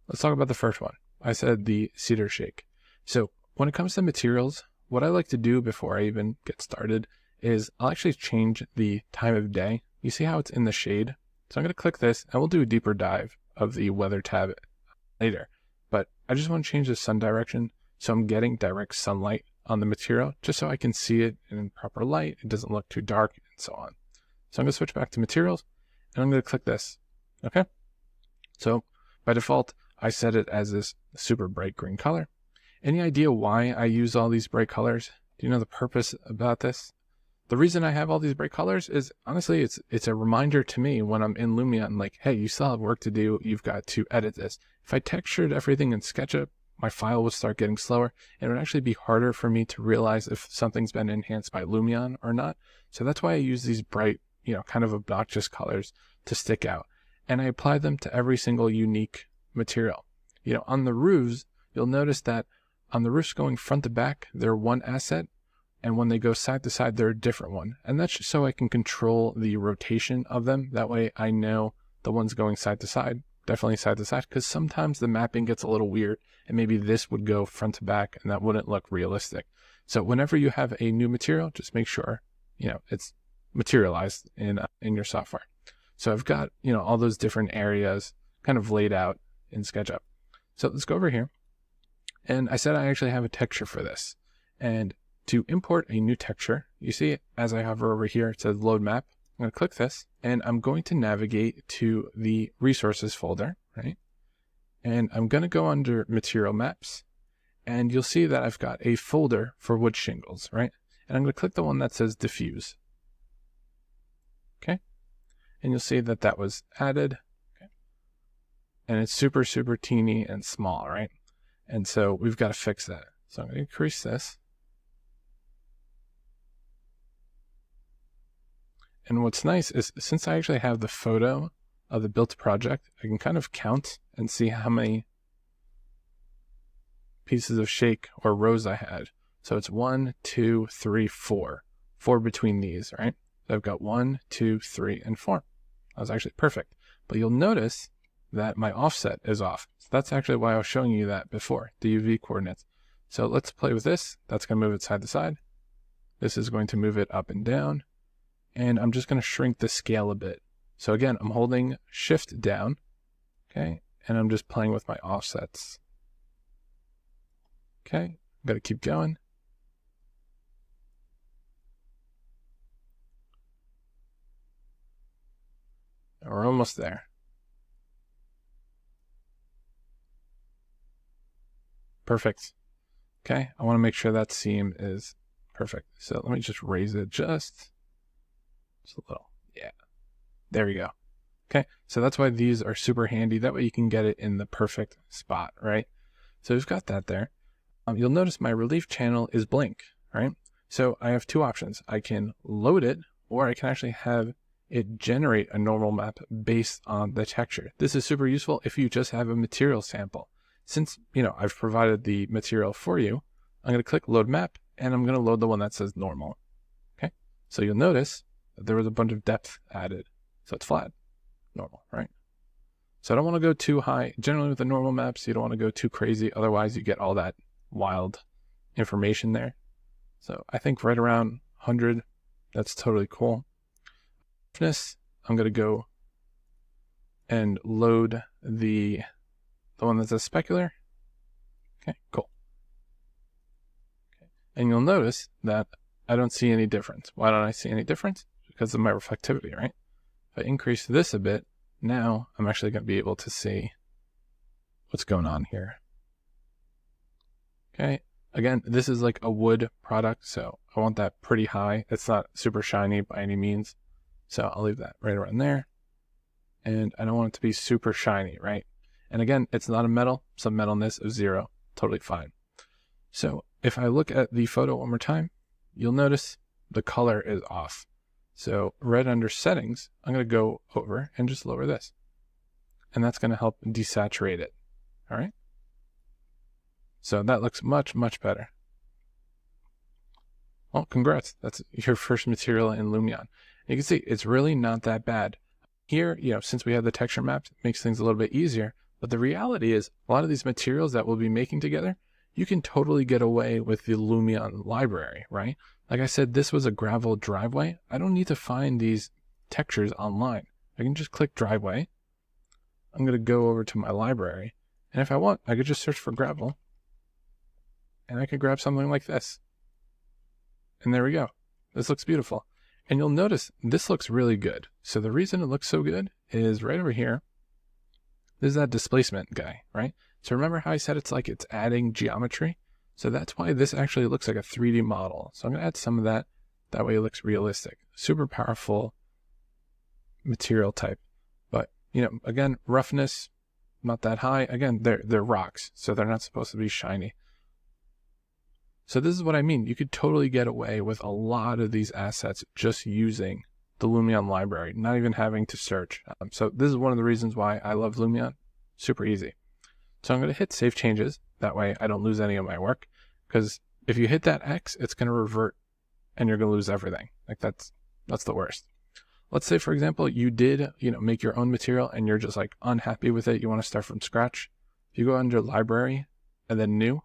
let's talk about the first one. I said the cedar shake. So when it comes to materials, what I like to do before I even get started is I'll actually change the time of day. You see how it's in the shade? So I'm going to click this and we'll do a deeper dive of the weather tab later. But I just want to change the sun direction so I'm getting direct sunlight on the material just so I can see it in proper light. It doesn't look too dark and so on. So I'm going to switch back to materials and I'm going to click this. Okay. So by default, I set it as this super bright green color. Any idea why I use all these bright colors? Do you know the purpose about this? The reason I have all these bright colors is honestly, it's a reminder to me when I'm in Lumion, like, hey, you still have work to do. You've got to edit this. If I textured everything in SketchUp, my file would start getting slower and it would actually be harder for me to realize if something's been enhanced by Lumion or not. So that's why I use these bright, kind of obnoxious colors to stick out. And I apply them to every single unique material. On the roofs, you'll notice that on the roofs going front to back, they're one asset. And when they go side to side, they're a different one. And that's just so I can control the rotation of them. That way I know the ones going side to side, definitely side to side, because sometimes the mapping gets a little weird and maybe this would go front to back and that wouldn't look realistic. So whenever you have a new material, just make sure, it's materialized in your software. So I've got, all those different areas kind of laid out in SketchUp. So let's go over here. And I said I actually have a texture for this. And to import a new texture, you see as I hover over here, it says load map. I'm going to click this and I'm going to navigate to the resources folder, right? And I'm going to go under material maps and you'll see that I've got a folder for wood shingles, right? And I'm going to click the one that says diffuse. Okay. And you'll see that that was added. Okay. And it's super, super teeny and small, right? And so we've got to fix that. So I'm going to increase this. And what's nice is since I actually have the photo of the built project, I can kind of count and see how many pieces of shake or rows I had. So it's 1, 2, 3, 4. 4 between these, right? So I've got 1, 2, 3, and 4. That was actually perfect. But you'll notice that my offset is off. So that's actually why I was showing you that before, the UV coordinates. So let's play with this. That's going to move it side to side. This is going to move it up and down. And I'm just going to shrink the scale a bit. So again, I'm holding shift down, okay? And I'm just playing with my offsets. Okay, I've got to keep going. And we're almost there. Perfect. Okay, I want to make sure that seam is perfect. So let me just raise it just a little. Yeah, there we go. Okay, so that's why these are super handy. That way you can get it in the perfect spot, right? So we've got that there. You'll notice my relief channel is blank, right? So I have two options. I can load it, or I can actually have it generate a normal map based on the texture. This is super useful if you just have a material sample. Since, I've provided the material for you, I'm going to click load map and I'm going to load the one that says normal. Okay, so you'll notice that there was a bunch of depth added. So it's flat, normal, right? So I don't want to go too high. Generally with the normal maps, you don't want to go too crazy. Otherwise you get all that wild information there. So I think right around 100, that's totally cool. I'm going to go and load the one that says specular. Okay, cool. Okay. And you'll notice that I don't see any difference. Why don't I see any difference? Because of my reflectivity, right? If I increase this a bit, now I'm actually going to be able to see what's going on here. Okay, again, this is like a wood product, so I want that pretty high. It's not super shiny by any means, so I'll leave that right around there. And I don't want it to be super shiny, right? And again, it's not a metal, some metalness of 0, totally fine. So if I look at the photo one more time, you'll notice the color is off. So right under settings, I'm going to go over and just lower this. And that's going to help desaturate it. All right. So that looks much, much better. Well, congrats. That's your first material in Lumion. You can see it's really not that bad. Here, since we have the texture maps, it makes things a little bit easier. But the reality is a lot of these materials that we'll be making together, you can totally get away with the Lumion library, right? Like I said, this was a gravel driveway. I don't need to find these textures online. I can just click driveway. I'm going to go over to my library. And if I want, I could just search for gravel. And I could grab something like this. And there we go. This looks beautiful. And you'll notice this looks really good. So the reason it looks so good is right over here. This is that displacement guy, right? So remember how I said it's like it's adding geometry? So that's why this actually looks like a 3D model. So I'm going to add some of that. That way it looks realistic. Super powerful material type. But, you know, again, roughness, not that high. Again, they're rocks, so they're not supposed to be shiny. So this is what I mean. You could totally get away with a lot of these assets just using the Lumion library, not even having to search. So this is one of the reasons why I love Lumion. Super easy. So I'm going to hit Save Changes. That way I don't lose any of my work. Because if you hit that X, it's going to revert and you're going to lose everything. Like that's the worst. Let's say, for example, you did, make your own material and you're just like unhappy with it. You want to start from scratch. If you go under Library and then New,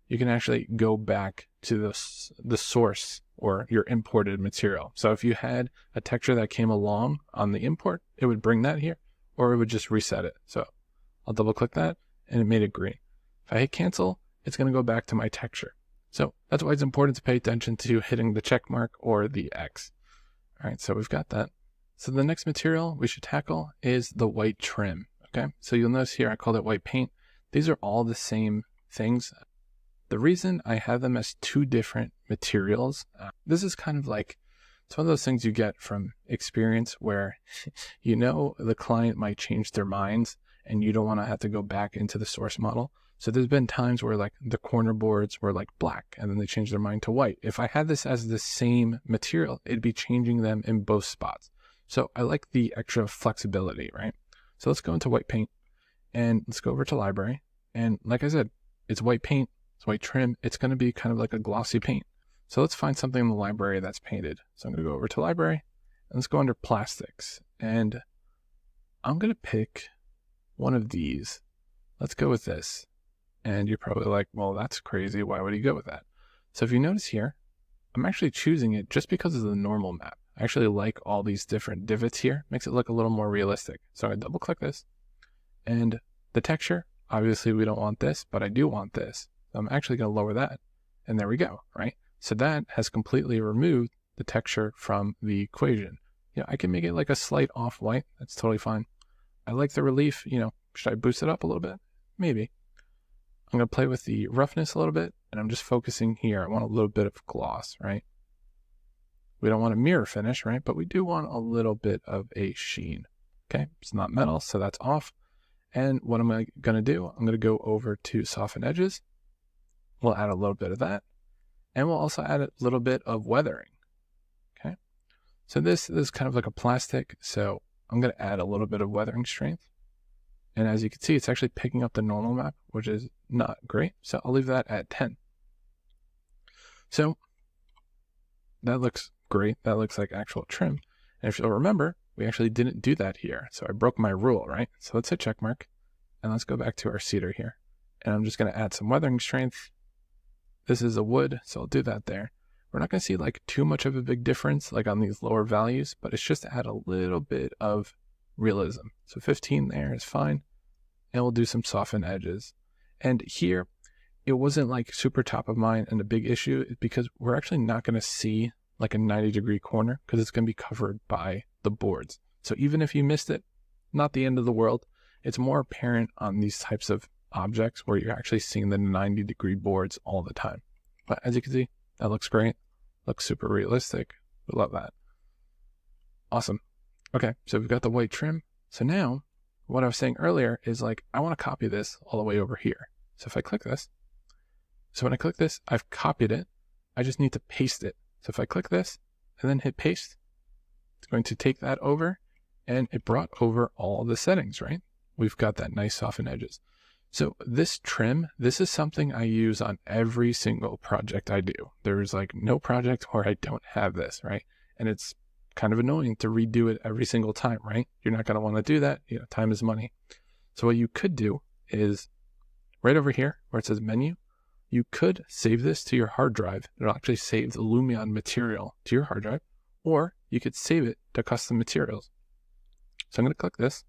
you can actually go back to the source or your imported material. So if you had a texture that came along on the import, it would bring that here, or it would just reset it. So I'll double click that and it made it green. If I hit cancel, it's going to go back to my texture. So that's why it's important to pay attention to hitting the check mark or the X. All right, so we've got that. So the next material we should tackle is the white trim. Okay, so you'll notice here I called it white paint. These are all the same things. The reason I have them as two different materials, this is kind of like, it's one of those things you get from experience where the client might change their minds and you don't want to have to go back into the source model. So there's been times where like the corner boards were like black and then they changed their mind to white. If I had this as the same material, it'd be changing them in both spots. So I like the extra flexibility, right? So let's go into white paint and let's go over to library. And like I said, it's white paint. It's white trim. It's going to be kind of like a glossy paint. So let's find something in the library that's painted. So I'm going to go over to library and let's go under plastics. And I'm going to pick one of these. Let's go with this. And you're probably like, well, that's crazy. Why would he go with that? So if you notice here, I'm actually choosing it just because of the normal map. I actually like all these different divots here. Makes it look a little more realistic. So I double click this and the texture, obviously we don't want this, but I do want this. I'm actually going to lower that. And there we go, right? So that has completely removed the texture from the equation. I can make it like a slight off-white. That's totally fine. I like the relief. Should I boost it up a little bit? Maybe. I'm going to play with the roughness a little bit, and I'm just focusing here. I want a little bit of gloss, right? We don't want a mirror finish, right? But we do want a little bit of a sheen. Okay, it's not metal, so that's off. And what am I going to do? I'm going to go over to soften edges. We'll add a little bit of that. And we'll also add a little bit of weathering. Okay. So this is kind of like a plastic. So I'm going to add a little bit of weathering strength. And as you can see, it's actually picking up the normal map, which is not great. So I'll leave that at 10. So that looks great. That looks like actual trim. And if you'll remember, we actually didn't do that here. So I broke my rule, right? So let's hit check mark. And let's go back to our cedar here. And I'm just going to add some weathering strength. This is a wood, so I'll do that there. We're not going to see like too much of a big difference like on these lower values, but it's just to add a little bit of realism. So 15 there is fine. And we'll do some soften edges. And here, it wasn't like super top of mind and a big issue because we're actually not going to see like a 90-degree corner because it's going to be covered by the boards. So even if you missed it, not the end of the world. It's more apparent on these types of objects where you're actually seeing the 90-degree boards all the time. But as you can see, that looks great. Looks super realistic. We love that. Awesome. Okay, so we've got the white trim. So now, what I was saying earlier is like, I want to copy this all the way over here. So if I click this, so when I click this, I've copied it. I just need to paste it. So if I click this and then hit paste, it's going to take that over and it brought over all the settings, right? We've got that nice softened edges. So this trim, this is something I use on every single project I do. There's like no project where I don't have this, right? And it's kind of annoying to redo it every single time, right? You're not going to want to do that. Time is money. So what you could do is right over here where it says menu, you could save this to your hard drive. It'll actually save the Lumion material to your hard drive, or you could save it to custom materials. So I'm going to click this,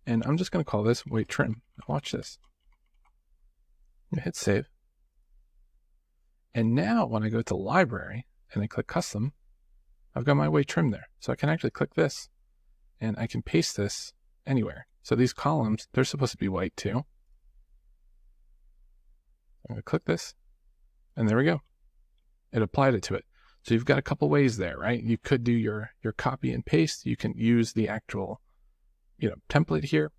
and I'm just going to call this weight trim. Watch this. Hit save. And now when I go to library and I click custom, I've got my weight trim there. So I can actually click this and I can paste this anywhere. So these columns, they're supposed to be white too. I'm going to click this, and there we go. It applied it to it. So you've got a couple ways there, right? You could do your copy and paste. You can use the actual, template here.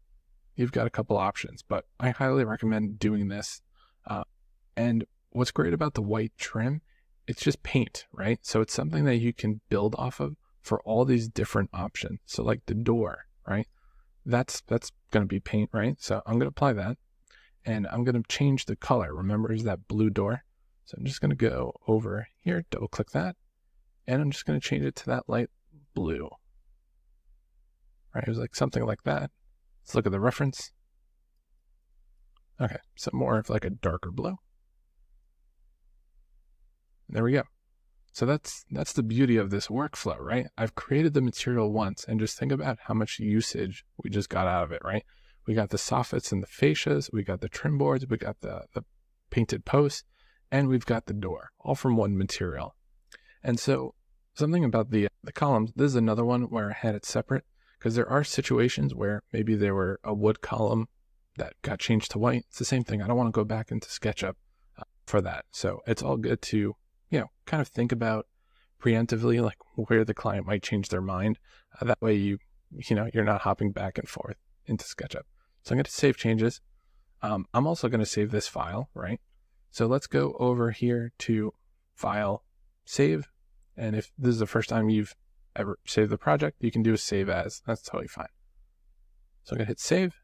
You've got a couple options, but I highly recommend doing this. And what's great about the white trim, it's just paint, right? So it's something that you can build off of for all these different options. So like the door, right? That's going to be paint, right? So I'm going to apply that, and I'm going to change the color. Remember, is that blue door? So I'm just going to go over here, double click that, and I'm just going to change it to that light blue. Right? It was like something like that. Let's look at the reference. Okay, so more of like a darker blue. There we go. So that's the beauty of this workflow, right? I've created the material once, and just think about how much usage we just got out of it, right? We got the soffits and the fascias, we got the trim boards, we got the painted posts, and we've got the door, all from one material. And so something about the columns, this is another one where I had it separate, because there are situations where maybe there were a wood column that got changed to white. It's the same thing. I don't want to go back into SketchUp for that. So it's all good to, kind of think about preemptively, like where the client might change their mind. That way you're not hopping back and forth into SketchUp. So I'm going to save changes. I'm also going to save this file, right? So let's go over here to File, Save. And if this is the first time you've ever saved the project, you can do a save as. That's totally fine. So I'm going to hit save.